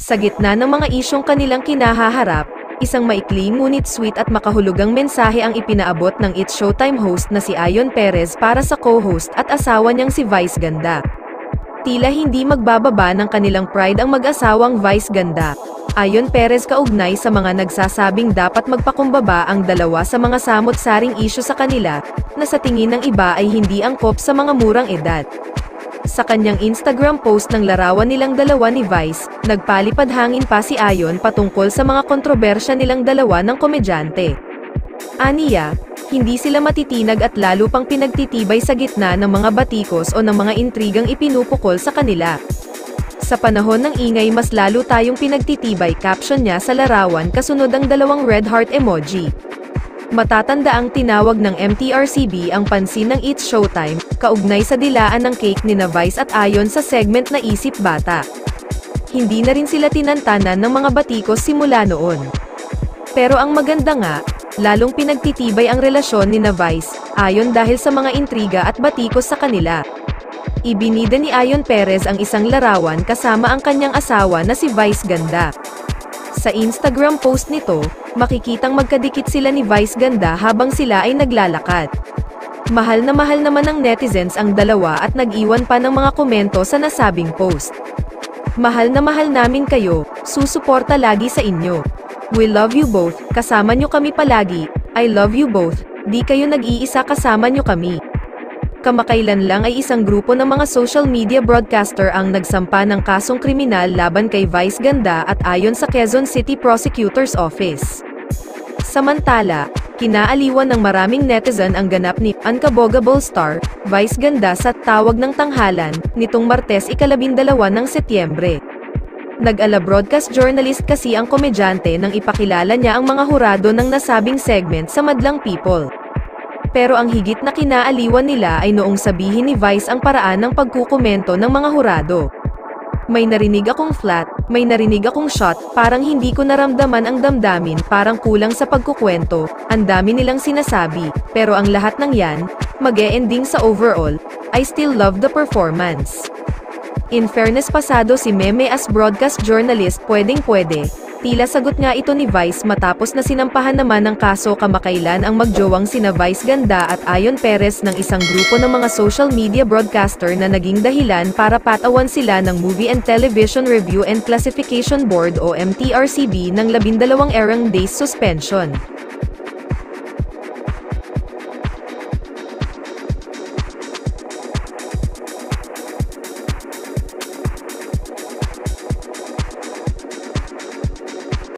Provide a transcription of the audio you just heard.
Sa gitna ng mga isyong kanilang kinahaharap, isang maikli ngunit sweet at makahulugang mensahe ang ipinaabot ng It's Showtime host na si Ayon Perez para sa co-host at asawa niyang si Vice Ganda. Tila hindi magbababa ng kanilang pride ang mag-asawang Vice Ganda. Ayon Perez kaugnay sa mga nagsasabing dapat magpakumbaba ang dalawa sa mga samot-saring isyu sa kanila, na sa tingin ng iba ay hindi angkop sa mga murang edad. Sa kanyang Instagram post ng larawan nilang dalawa ni Vice, nagpalipad hangin pa si Ayon patungkol sa mga kontrobersya nilang dalawa ng komedyante. Aniya, hindi sila matitinag at lalo pang pinagtitibay sa gitna ng mga batikos o ng mga intrigang ipinupukol sa kanila. Sa panahon ng ingay mas lalo tayong pinagtitibay, caption niya sa larawan kasunod ang dalawang red heart emoji. Matatanda ang tinawag ng MTRCB ang pansin ng It's Showtime, kaugnay sa dilaan ng cake nina Vice at Ayon sa segment na Isip Bata. Hindi na rin sila tinantanan ng mga batikos simula noon. Pero ang maganda nga, lalong pinagtitibay ang relasyon nina Vice, Ayon dahil sa mga intriga at batikos sa kanila. Ibinida ni Ayon Perez ang isang larawan kasama ang kanyang asawa na si Vice Ganda. Sa Instagram post nito, makikitang magkadikit sila ni Vice Ganda habang sila ay naglalakad. Mahal naman ng netizens ang dalawa at nag-iwan pa ng mga komento sa nasabing post. Mahal na mahal namin kayo, susuporta lagi sa inyo. We love you both, kasama nyo kami palagi, I love you both, di kayo nag-iisa kasama nyo kami. Kamakailan lang ay isang grupo ng mga social media broadcaster ang nagsampa ng kasong kriminal laban kay Vice Ganda at Ayon sa Quezon City Prosecutor's Office. Samantala, kinaaliwan ng maraming netizen ang ganap ni Unkabogable Star, Vice Ganda sa tawag ng tanghalan, nitong Martes 12 ng Setyembre. Nag-ala broadcast journalist kasi ang komedyante nang ipakilala niya ang mga hurado ng nasabing segment sa Madlang People. Pero ang higit na kinaaliwan nila ay noong sabihin ni Vice ang paraan ng pagkukomento ng mga hurado. May narinig akong flat, may narinig akong shot, parang hindi ko naramdaman ang damdamin, parang kulang sa pagkukwento, ang dami nilang sinasabi, pero ang lahat ng yan, mag-e-ending sa overall, I still love the performance. In fairness, pasado si Meme as broadcast journalist, pwedeng-pwede. Tila sagot nga ito ni Vice matapos na sinampahan naman ng kaso kamakailan ang magjowang sina Vice Ganda at Ayon Perez ng isang grupo ng mga social media broadcaster na naging dahilan para patawan sila ng Movie and Television Review and Classification Board o MTRCB ng 12 erang days suspension.